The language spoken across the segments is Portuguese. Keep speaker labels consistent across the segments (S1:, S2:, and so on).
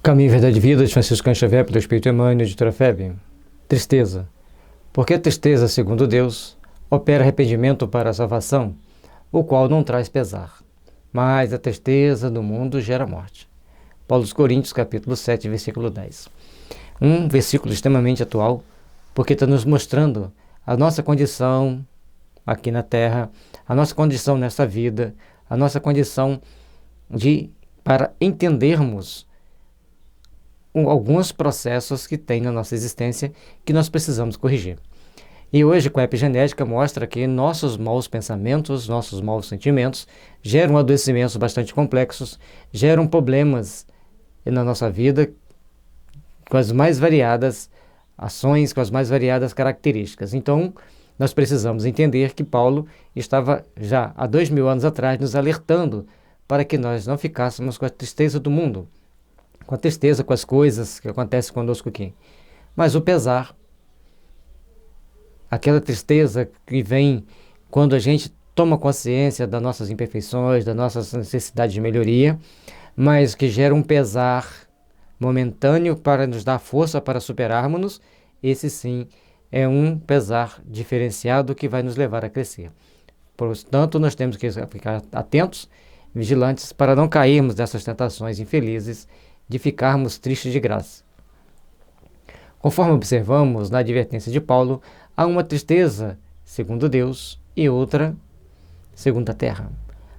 S1: Caminho, Verdade e Vida, de Francisco Cândido Xavier, pelo Espírito Emmanuel, editora FEB. Tristeza. Porque a tristeza, segundo Deus, opera arrependimento para a salvação, o qual não traz pesar. Mas a tristeza do mundo gera morte. Paulo aos Coríntios, capítulo 7, versículo 10. Um versículo extremamente atual, porque está nos mostrando a nossa condição aqui na Terra, a nossa condição nessa vida, a nossa condição para entendermos alguns processos que tem na nossa existência que nós precisamos corrigir. E hoje, com a epigenética, mostra que nossos maus pensamentos, nossos maus sentimentos geram adoecimentos bastante complexos, geram problemas na nossa vida com as mais variadas ações, com as mais variadas características. Então, nós precisamos entender que Paulo estava já há 2000 anos atrás nos alertando para que nós não ficássemos com a tristeza do mundo, com a tristeza com as coisas que acontecem conosco aqui. Mas o pesar, aquela tristeza que vem quando a gente toma consciência das nossas imperfeições, das nossas necessidades de melhoria, mas que gera um pesar momentâneo para nos dar força para superarmos-nos, esse sim é um pesar diferenciado que vai nos levar a crescer. Portanto, nós temos que ficar atentos, vigilantes, para não cairmos dessas tentações infelizes de ficarmos tristes de graça. Conforme observamos na advertência de Paulo, há uma tristeza segundo Deus e outra segundo a terra.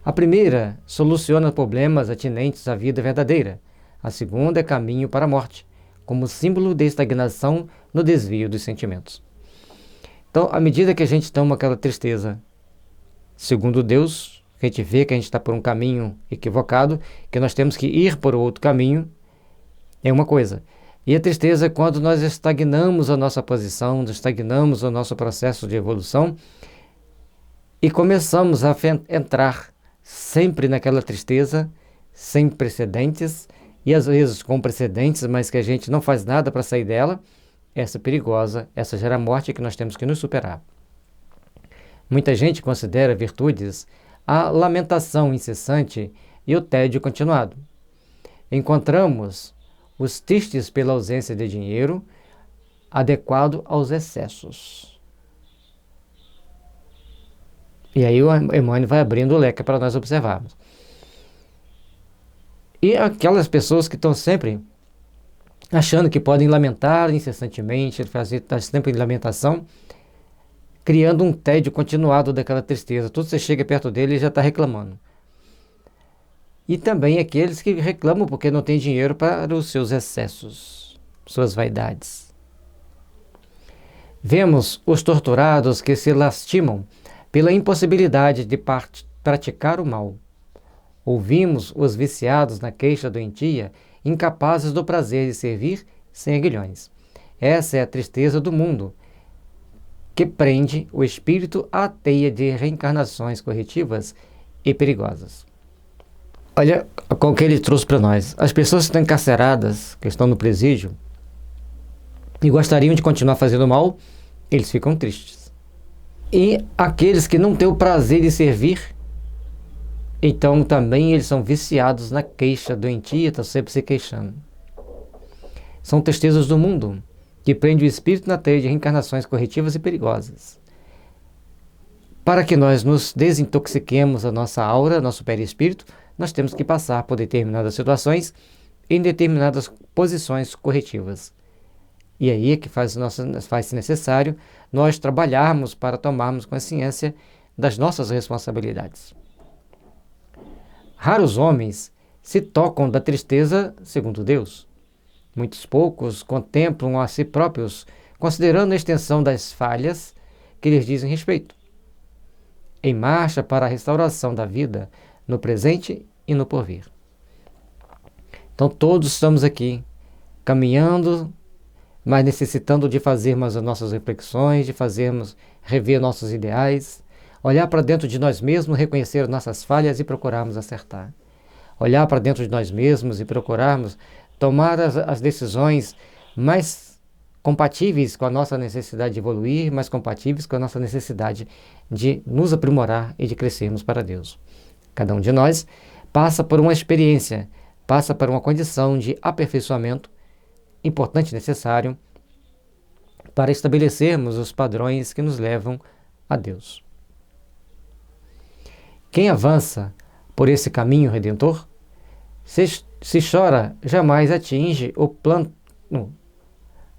S1: A primeira soluciona problemas atinentes à vida verdadeira. A segunda é caminho para a morte, como símbolo de estagnação no desvio dos sentimentos. Então, à medida que a gente toma aquela tristeza segundo Deus, que a gente vê que a gente está por um caminho equivocado, que nós temos que ir por outro caminho, é uma coisa. E a tristeza é quando nós estagnamos a nossa posição, estagnamos o nosso processo de evolução e começamos a entrar sempre naquela tristeza, sem precedentes, e às vezes com precedentes, mas que a gente não faz nada para sair dela. Essa perigosa, essa gera morte que nós temos que nos superar. Muita gente considera virtudes a lamentação incessante e o tédio continuado. Encontramos os tristes pela ausência de dinheiro, adequado aos excessos. E aí o Emmanuel vai abrindo o leque para nós observarmos. E aquelas pessoas que estão sempre achando que podem lamentar incessantemente, estar sempre em lamentação, criando um tédio continuado daquela tristeza. Tudo você chega perto dele e já está reclamando. E também aqueles que reclamam porque não tem dinheiro para os seus excessos, suas vaidades. Vemos os torturados que se lastimam pela impossibilidade de praticar o mal. Ouvimos os viciados na queixa doentia, incapazes do prazer de servir sem aguilhões. Essa é a tristeza do mundo, que prende o espírito à teia de reencarnações corretivas e perigosas. Olha com o que ele trouxe para nós. As pessoas que estão encarceradas, que estão no presídio, e gostariam de continuar fazendo mal, eles ficam tristes. E aqueles que não têm o prazer de servir, então também eles são viciados na queixa doentia, estão sempre se queixando. São tristezas do mundo, que prende o espírito na teia de reencarnações corretivas e perigosas. Para que nós nos desintoxiquemos a nossa aura, nosso perispírito, nós temos que passar por determinadas situações em determinadas posições corretivas. E aí é que faz-se necessário nós trabalharmos para tomarmos consciência das nossas responsabilidades. Raros homens se tocam da tristeza segundo Deus. Muitos poucos contemplam a si próprios, considerando a extensão das falhas que lhes dizem respeito. Em marcha para a restauração da vida, no presente e no porvir. Então todos estamos aqui, caminhando, mas necessitando de fazermos as nossas reflexões, de rever nossos ideais, olhar para dentro de nós mesmos, reconhecer nossas falhas e procurarmos acertar. Olhar para dentro de nós mesmos e procurarmos tomar as decisões mais compatíveis com a nossa necessidade de evoluir, mais compatíveis com a nossa necessidade de nos aprimorar e de crescermos para Deus. Cada um de nós passa por uma experiência passa por uma condição de aperfeiçoamento importante e necessário para estabelecermos os padrões que nos levam a Deus. Quem avança por esse caminho redentor, se chora, jamais atinge o plano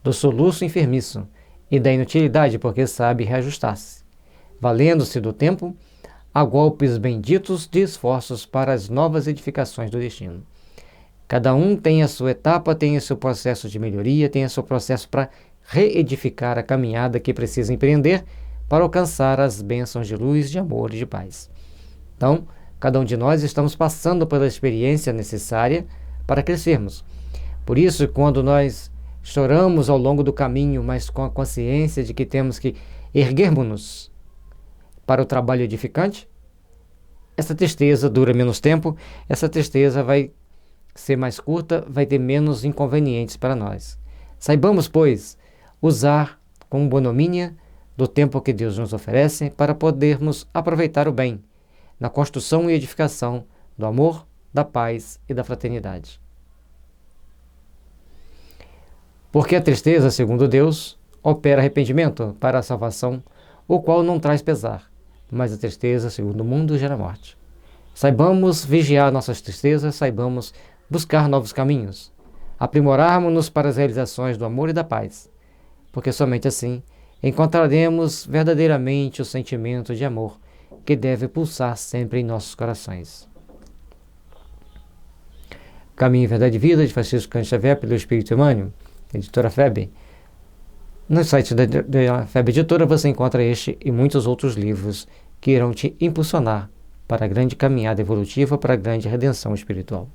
S1: do soluço enfermiço e da inutilidade, porque sabe reajustar-se, valendo-se do tempo a golpes benditos de esforços para as novas edificações do destino. Cada um tem a sua etapa, tem o seu processo de melhoria, tem o seu processo para reedificar a caminhada que precisa empreender para alcançar as bênçãos de luz, de amor e de paz. Então, cada um de nós estamos passando pela experiência necessária para crescermos. Por isso, quando nós choramos ao longo do caminho, mas com a consciência de que temos que erguermos-nos para o trabalho edificante, essa tristeza dura menos tempo, essa tristeza vai ser mais curta, vai ter menos inconvenientes para nós. Saibamos, pois, usar com bonomínia do tempo que Deus nos oferece para podermos aproveitar o bem na construção e edificação do amor, da paz e da fraternidade. Porque a tristeza, segundo Deus, opera arrependimento para a salvação, o qual não traz pesar, mas a tristeza, segundo o mundo, gera morte. Saibamos vigiar nossas tristezas, saibamos buscar novos caminhos, aprimorarmos-nos para as realizações do amor e da paz, porque somente assim encontraremos verdadeiramente o sentimento de amor que deve pulsar sempre em nossos corações. Caminho, Verdade e Vida, de Francisco Cândido Xavier, pelo Espírito Emmanuel, editora FEB. No site da FEB Editora você encontra este e muitos outros livros que irão te impulsionar para a grande caminhada evolutiva, para a grande redenção espiritual.